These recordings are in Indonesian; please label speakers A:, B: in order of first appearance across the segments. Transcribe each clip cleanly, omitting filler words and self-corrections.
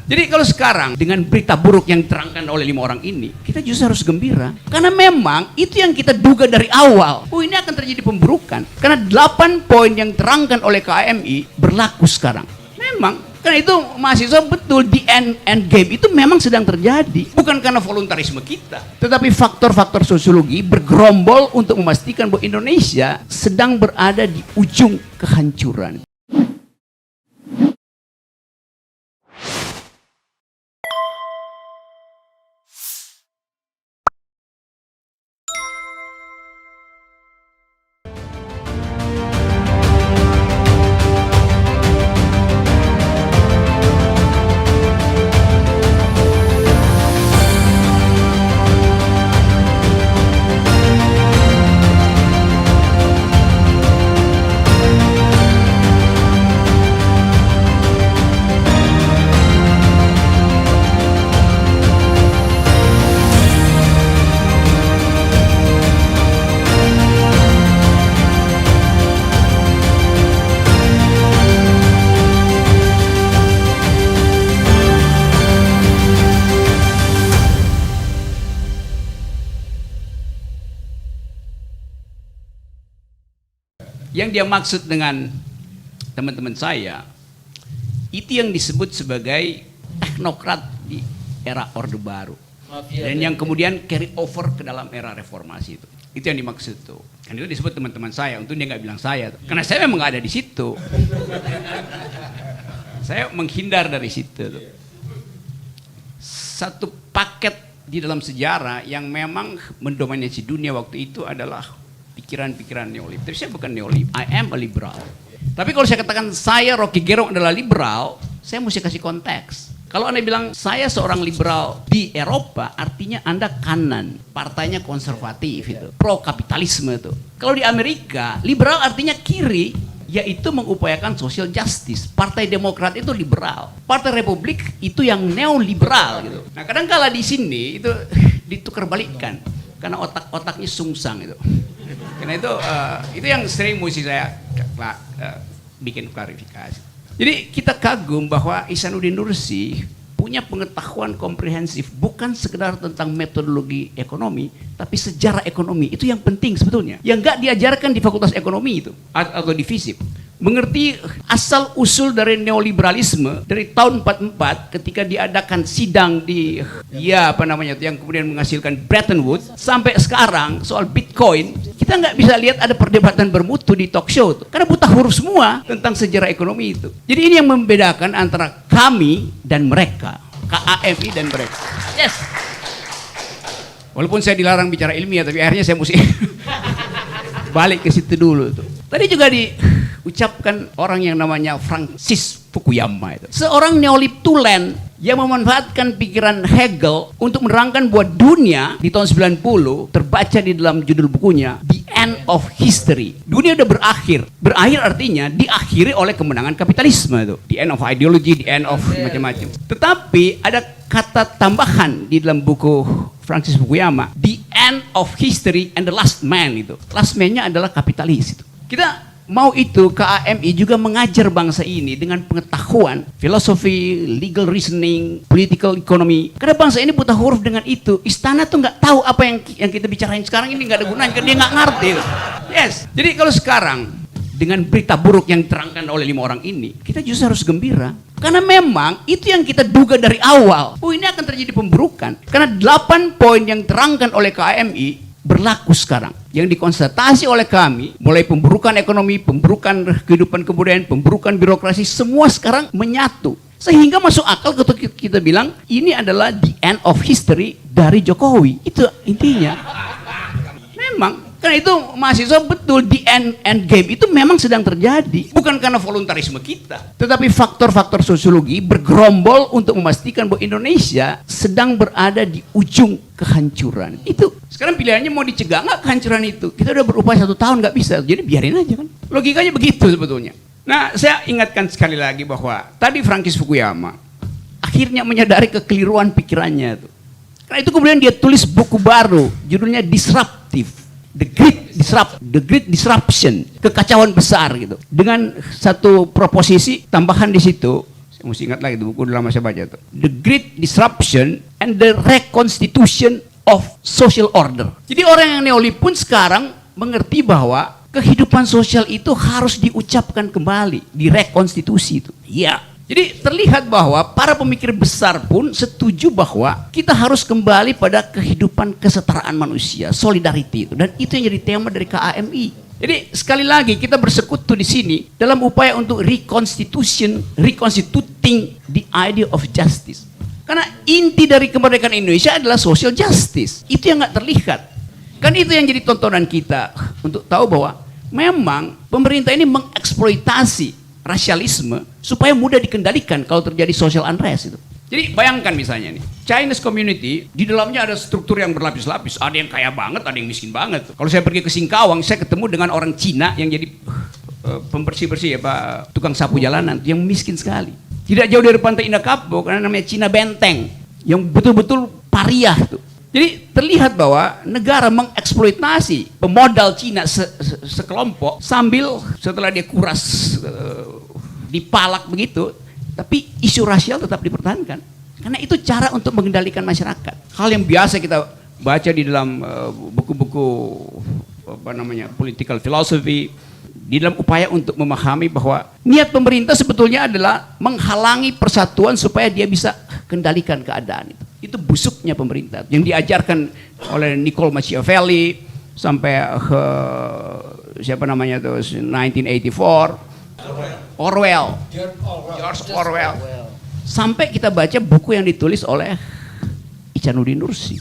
A: Jadi kalau sekarang dengan berita buruk yang diterangkan oleh 5 orang ini, kita justru harus gembira. Karena memang itu yang kita duga dari awal. Oh, ini akan terjadi pemburukan. Karena 8 poin yang diterangkan oleh KMI berlaku sekarang. Memang, karena itu mahasiswa betul di end game itu memang sedang terjadi. Bukan karena voluntarisme kita, tetapi faktor-faktor sosiologi bergerombol untuk memastikan bahwa Indonesia sedang berada di ujung kehancuran. Yang dia maksud dengan teman-teman saya, itu yang disebut sebagai teknokrat di era Orde Baru. Dan yang kemudian carry over ke dalam era reformasi itu. Itu yang dimaksud tuh. Kan itu disebut teman-teman saya, untung dia nggak bilang saya tuh. Karena saya memang nggak ada di situ. Saya menghindar dari situ tuh. Satu paket di dalam sejarah yang memang mendominasi dunia waktu itu adalah pikiran-pikiran neoliberal. Tapi saya bukan neoliberal, I am a liberal. Tapi kalau saya katakan saya Rocky Gerung adalah liberal, saya mesti kasih konteks. Kalau Anda bilang saya seorang liberal di Eropa, artinya Anda kanan, partainya konservatif itu, pro kapitalisme itu. Kalau di Amerika, liberal artinya kiri, yaitu mengupayakan social justice. Partai Demokrat itu liberal, Partai Republik itu yang neoliberal gitu. Nah, kadang-kala di sini itu ditukar balikkan karena otak-otaknya sungsang itu. Karena itu yang sering mesti saya bikin klarifikasi. Jadi kita kagum bahwa Ihsanuddin Nursi punya pengetahuan komprehensif bukan sekedar tentang metodologi ekonomi, tapi sejarah ekonomi. Itu yang penting sebetulnya. Yang nggak diajarkan di Fakultas Ekonomi itu atau di FISIP. Mengerti asal usul dari neoliberalisme dari tahun 44 ketika diadakan sidang di yang kemudian menghasilkan Bretton Woods sampai sekarang soal Bitcoin, kita nggak bisa lihat ada perdebatan bermutu di talk show tuh. Karena buta huruf semua tentang sejarah ekonomi itu. Jadi ini yang membedakan antara kami dan mereka, KAMI dan mereka. Yes. Walaupun saya dilarang bicara ilmiah, tapi akhirnya saya mesti balik ke situ dulu tuh. Tadi juga diucapkan orang yang namanya Francis Fukuyama itu. Seorang neolib tulen yang memanfaatkan pikiran Hegel untuk menerangkan bahwa dunia di tahun 90 terbaca di dalam judul bukunya The End of History. Dunia udah berakhir. Berakhir artinya diakhiri oleh kemenangan kapitalisme itu. The end of ideology, the end of macam-macam. Tetapi ada kata tambahan di dalam buku Francis Fukuyama, the end of history and the last man itu. Last man-nya adalah kapitalis itu. Kita mau itu KAMI juga mengajar bangsa ini dengan pengetahuan filosofi, legal reasoning, political economy. Karena bangsa ini buta huruf dengan itu. Istana tuh nggak tahu apa yang kita bicarain sekarang ini, nggak ada gunanya karena dia nggak ngerti. Yes. Jadi kalau sekarang dengan berita buruk yang diterangkan oleh 5 orang ini, kita justru harus gembira. Karena memang itu yang kita duga dari awal. Oh, ini akan terjadi pemburukan. Karena 8 poin yang diterangkan oleh KMI berlaku sekarang. Yang dikonstatasi oleh kami, mulai pemburukan ekonomi, pemburukan kehidupan kebudayaan, pemburukan birokrasi, semua sekarang menyatu. Sehingga masuk akal ketika kita bilang ini adalah the end of history dari Jokowi. Itu intinya. Memang. Karena itu mahasiswa betul di end game itu memang sedang terjadi. Bukan karena voluntarisme kita, tetapi faktor-faktor sosiologi bergerombol untuk memastikan bahwa Indonesia sedang berada di ujung kehancuran. Itu sekarang pilihannya mau dicegah nggak kehancuran itu. Kita udah berupaya 1 tahun nggak bisa, jadi biarin aja kan. Logikanya begitu sebetulnya. Nah, saya ingatkan sekali lagi bahwa tadi Francis Fukuyama akhirnya menyadari kekeliruan pikirannya itu. Karena itu kemudian dia tulis buku baru, judulnya Disruptive. The Great Disruption, kekacauan besar gitu. Dengan satu proposisi tambahan di situ, Saya mesti ingat lagi, itu buku udah lama saya baca tuh. The Great Disruption and the Reconstitution of Social Order. Jadi orang yang neolib pun sekarang mengerti bahwa kehidupan sosial itu harus diucapkan kembali, direkonstitusi itu. Iya. Jadi terlihat bahwa para pemikir besar pun setuju bahwa kita harus kembali pada kehidupan kesetaraan manusia, solidarity itu. Dan itu yang jadi tema dari KAMI. Jadi sekali lagi kita bersekutu di sini dalam upaya untuk reconstituting the idea of justice. Karena inti dari kemerdekaan Indonesia adalah social justice. Itu yang nggak terlihat. Kan itu yang jadi tontonan kita untuk tahu bahwa memang pemerintah ini mengeksploitasi rasialisme supaya mudah dikendalikan kalau terjadi social unrest itu. Jadi bayangkan misalnya nih, Chinese community di dalamnya ada struktur yang berlapis-lapis. Ada yang kaya banget, ada yang miskin banget. Kalau saya pergi ke Singkawang, saya ketemu dengan orang Cina yang jadi pembersih-bersih tukang sapu jalanan yang miskin sekali. Tidak jauh dari Pantai Indah Kapuk, karena namanya Cina Benteng, yang betul-betul pariah tuh. Jadi terlihat bahwa negara mengeksploitasi pemodal Cina sekelompok sambil setelah dia kuras dipalak begitu, tapi isu rasial tetap dipertahankan. Karena itu cara untuk mengendalikan masyarakat. Hal yang biasa kita baca di dalam buku-buku political philosophy, di dalam upaya untuk memahami bahwa niat pemerintah sebetulnya adalah menghalangi persatuan supaya dia bisa kendalikan keadaan itu. Itu busuknya pemerintah yang diajarkan oleh Niccolo Machiavelli sampai ke siapa namanya tuh 1984, George Orwell. Sampai kita baca buku yang ditulis oleh Ihsanuddin Nursi.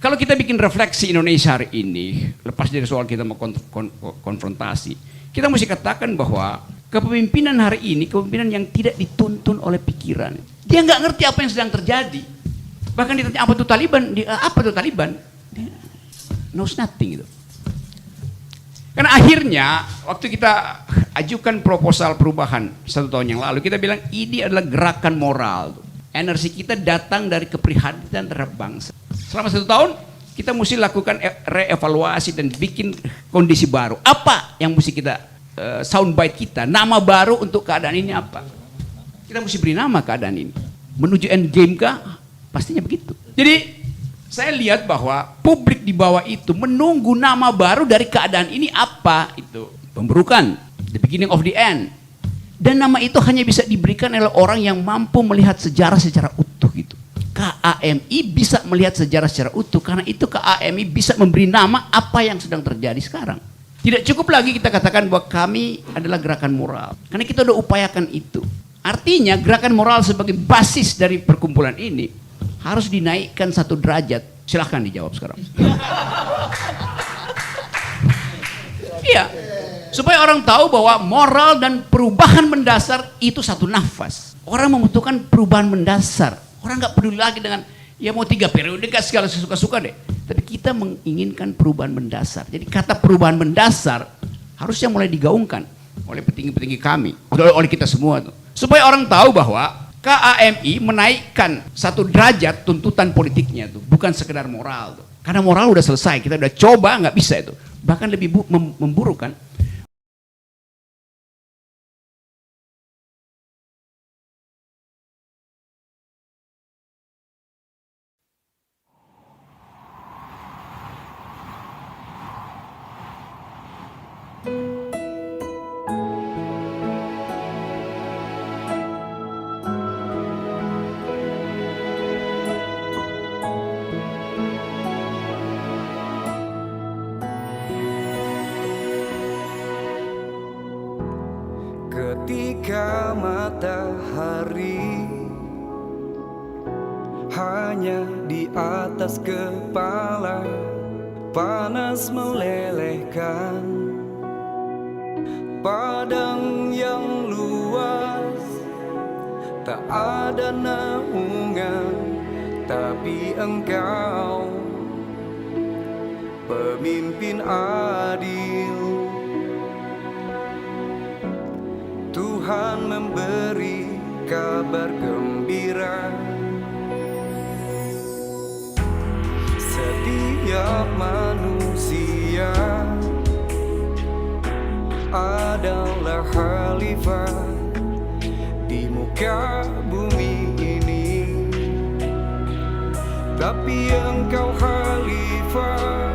A: Kalau kita bikin refleksi Indonesia hari ini, lepas dari soal kita mau konfrontasi, kita mesti katakan bahwa kepemimpinan hari ini kepemimpinan yang tidak dituntun oleh pikiran. Dia nggak ngerti apa yang sedang terjadi. Bahkan ditanya apa itu Taliban, apa itu Taliban? Dia knows nothing itu. Karena akhirnya waktu kita ajukan proposal perubahan 1 tahun yang lalu, kita bilang ini adalah gerakan moral. Energi kita datang dari keprihatinan terhadap bangsa. Selama 1 tahun kita mesti lakukan reevaluasi dan bikin kondisi baru. Apa yang mesti kita soundbite kita, nama baru untuk keadaan ini apa? Kita mesti beri nama keadaan ini. Menuju endgame kah? Pastinya begitu. Jadi saya lihat bahwa publik di bawah itu menunggu nama baru dari keadaan ini apa itu. Pemburukan, the beginning of the end. Dan nama itu hanya bisa diberikan oleh orang yang mampu melihat sejarah secara utuh gitu. KAMI bisa melihat sejarah secara utuh, karena itu KAMI bisa memberi nama apa yang sedang terjadi sekarang. Tidak cukup lagi kita katakan bahwa kami adalah gerakan moral, karena kita sudah upayakan itu. Artinya gerakan moral sebagai basis dari perkumpulan ini harus dinaikkan 1 derajat. Silahkan dijawab sekarang. Iya, supaya orang tahu bahwa moral dan perubahan mendasar itu satu nafas. Orang membutuhkan perubahan mendasar. Orang nggak peduli lagi dengan ya mau 3 periode gak segala sesuka-suka deh. Tapi kita menginginkan perubahan mendasar. Jadi kata perubahan mendasar harusnya mulai digaungkan oleh petinggi-petinggi kami, oleh kita semua tuh. Supaya orang tahu bahwa KAMI menaikkan 1 derajat tuntutan politiknya tuh, bukan sekedar moral tuh. Karena moral udah selesai, kita udah coba nggak bisa itu. Bahkan lebih memburuk kan.
B: Ketika matahari hanya di atas kepala, panas melelehkan padang yang luas, tak ada naungan, tapi engkau pemimpin adil. Tuhan memberi kabar gembira. Setiap manusia adalah khalifah di muka tapi engkau khalifah.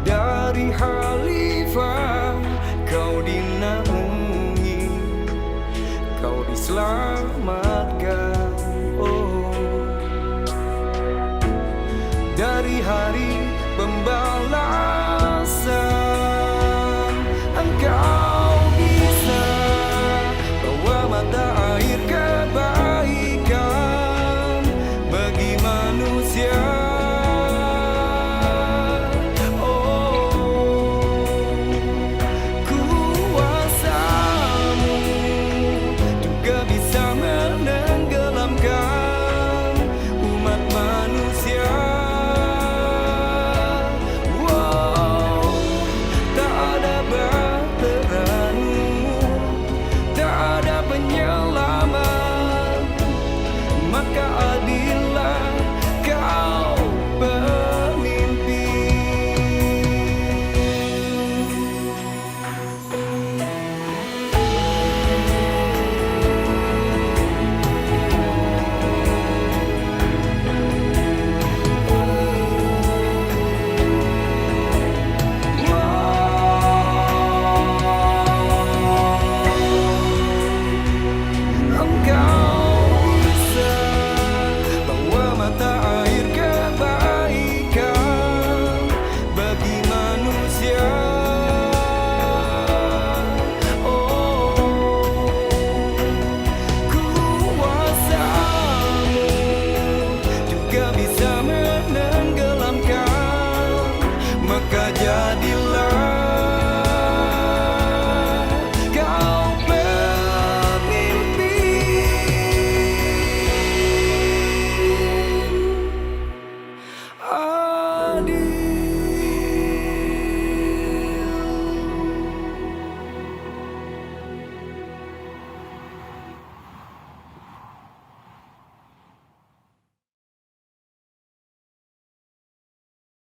B: Dari khalifah kau dinaungi, kau diselamatkan. Oh, dari hari pembalasan engkau bisa bawa mata air kebaikan bagi manusia. Maka